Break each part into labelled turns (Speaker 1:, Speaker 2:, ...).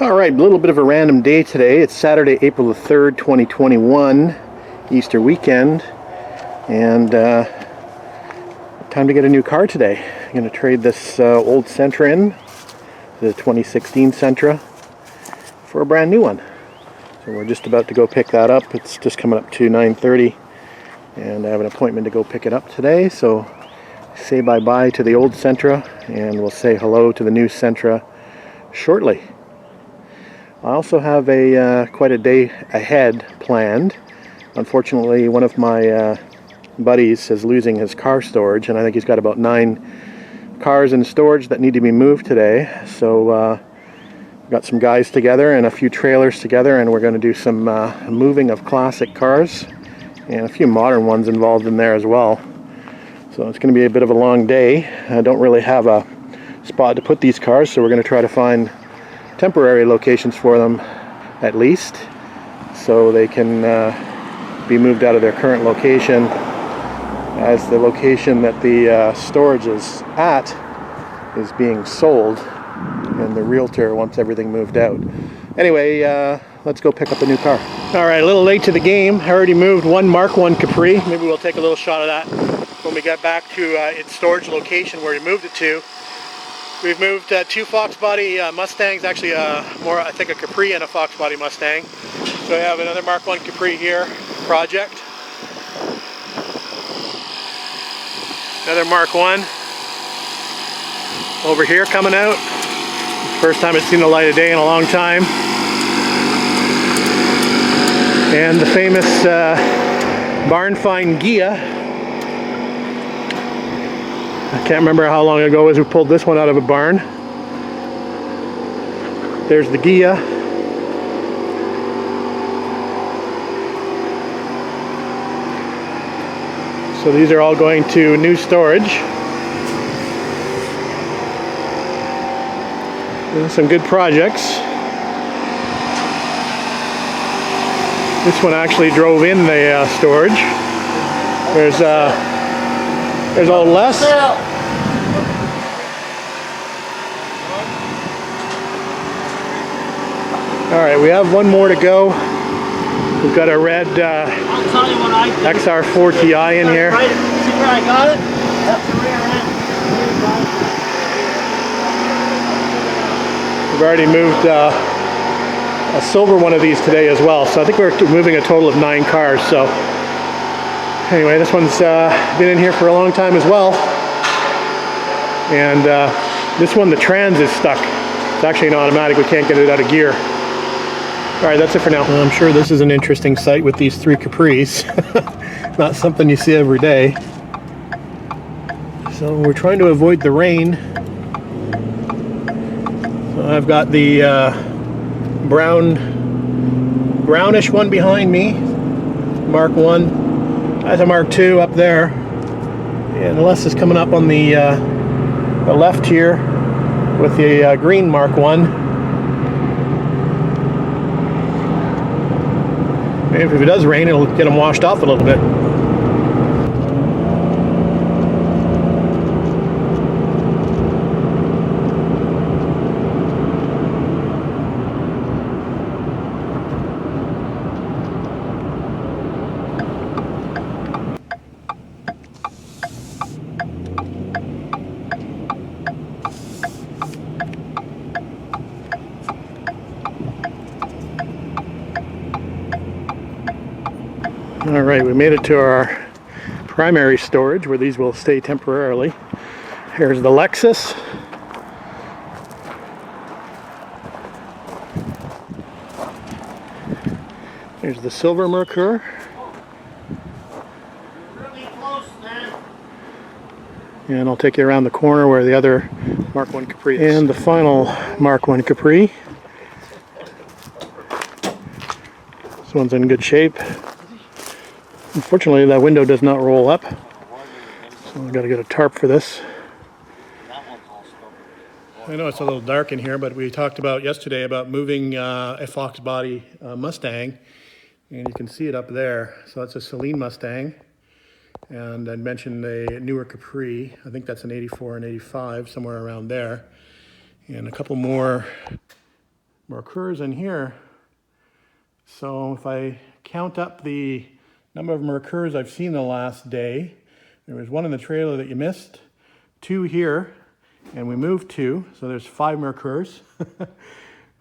Speaker 1: All right, a little bit of a random day today. It's Saturday, April the 3rd, 2021, Easter weekend, and time to get a new car today. I'm going to trade this old Sentra in, the 2016 Sentra, for a brand new one. So we're just about to go pick that up. It's just coming up to 9:30, and I have an appointment to go pick it up today. So say bye-bye to the old Sentra, and we'll say hello to the new Sentra shortly. I also have quite a day ahead planned. Unfortunately, one of my buddies is losing his car storage, and I think he's got about 9 cars in storage that need to be moved today. So got some guys together and a few trailers together, and we're going to do some moving of classic cars and a few modern ones involved in there as well. So it's going to be a bit of a long day. I don't really have a spot to put these cars, so we're going to try to find temporary locations for them at least, so they can be moved out of their current location, as the location that the storage is at is being sold and the realtor wants everything moved out. Anyway, let's go pick up a new car. All right, a little late to the game. I already moved one Mark I Capri. Maybe we'll take a little shot of that when we get back to its storage location where we moved it to. We've moved 2 Fox body Mustangs, actually more, I think, a Capri and a Fox body Mustang. So I have another Mark I Capri here, project. Another Mark I over here coming out. First time it's seen the light of day in a long time. And the famous barn find Ghia. I can't remember how long ago it was we pulled this one out of a barn. There's the Ghia. So these are all going to new storage. Some good projects. This one actually drove in the storage. There's all less. All right, we have one more to go. We've got a red XR4ti in here.
Speaker 2: See where I got it? That's the rear end.
Speaker 1: We've already moved a silver one of these today as well. So I think we're moving a total of 9 cars. So anyway, this one's been in here for a long time as well. And this one, the trans is stuck. It's actually an automatic. We can't get it out of gear. All right, that's it for now. Well, I'm sure this is an interesting sight with these 3 Capris. Not something you see every day. So we're trying to avoid the rain. So I've got the brownish one behind me, Mark I. That's a Mark II up there. And the less is coming up on the left here with the green Mark I. Maybe if it does rain, it'll get them washed off a little bit. All right, we made it to our primary storage where these will stay temporarily. Here's the Lexus. There's the silver Merkur.
Speaker 2: Really close, man.
Speaker 1: And I'll take you around the corner where the other Mark I Capri is. And the final Mark I Capri. This one's in good shape. Unfortunately, that window does not roll up, so I've got to get a tarp for this. I know it's a little dark in here, but we talked about yesterday about moving a Fox body Mustang, and you can see it up there. So that's a Saleen Mustang, and I mentioned a newer Capri. I think that's an 84 and 85, somewhere around there, and a couple more Merkurs in here. So if I count up the number of Merkurs I've seen the last day, there was one in the trailer that you missed, 2 here, and we moved 2, so there's 5 Merkurs.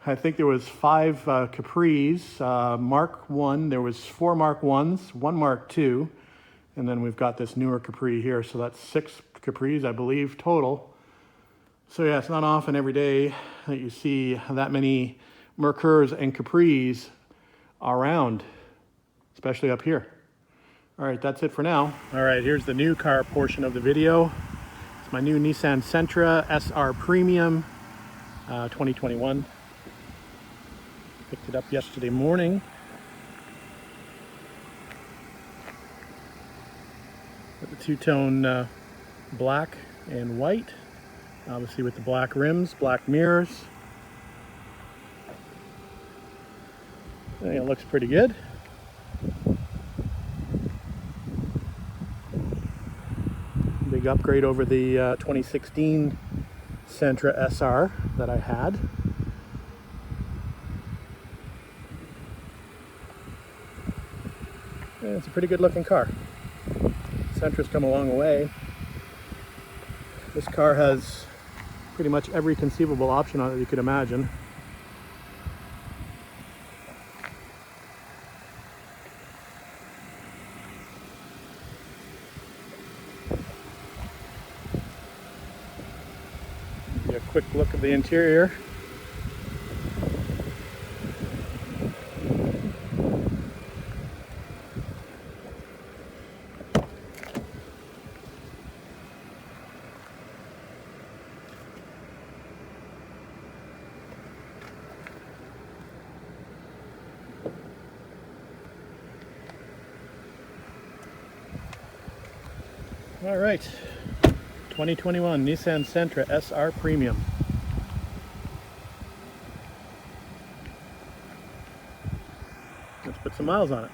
Speaker 1: I think there was 5 Capris, Mark 1, there was 4 Mark 1s, 1 Mark 2, and then we've got this newer Capri here, so that's 6 Capris, I believe, total. So yeah, it's not often every day that you see that many Merkurs and Capris around, especially up here. All right, that's it for now. All right, here's the new car portion of the video. It's my new Nissan Sentra SR Premium 2021. Picked it up yesterday morning. With the two-tone black and white. Obviously with the black rims, black mirrors. I think it looks pretty good. Big upgrade over the 2016 Sentra SR that I had. And it's a pretty good looking car. Sentra's come a long way. This car has pretty much every conceivable option on it you could imagine. Give you a quick look at the interior. All right, 2021 Nissan Sentra SR Premium. Let's put some miles on it.